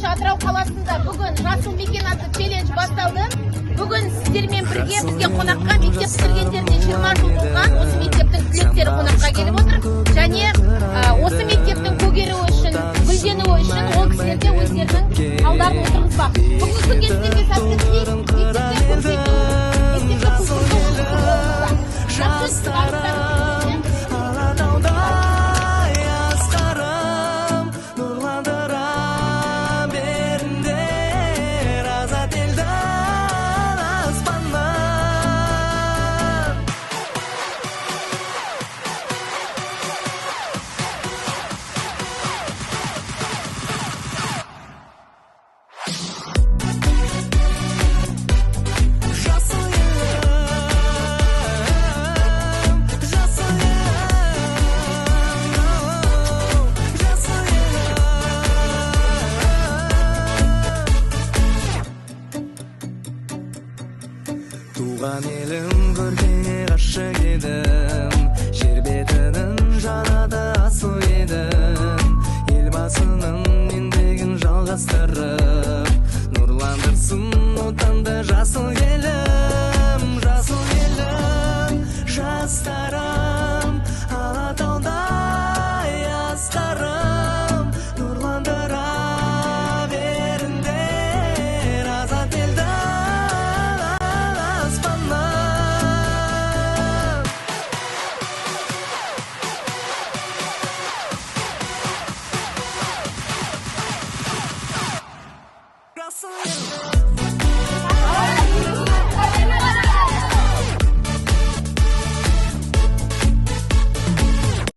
челлендж Атырау қаласында бүгін жасыл мекен атты челлендж басталды. Бүгін сіздермен бірге бізге қонаққа мектеп бітіргендеріне 20 жыл толған осы мектептің түлектері қонаққа келіп отыр. Және осы мектептің көгеруі үшін, гүлденуі үшін ол кісілер де өздерінің алдарын отырғызбақ. Бүгінгі күнге сіздерге сәттілік тілеймін. Мектепте көрсету, мектепте Туған елім көркеңе ғашық едім, жер бетінің жанады асыл едім. Елбасының еңбегін жалғастырып, нұрландырсын отанды жасыл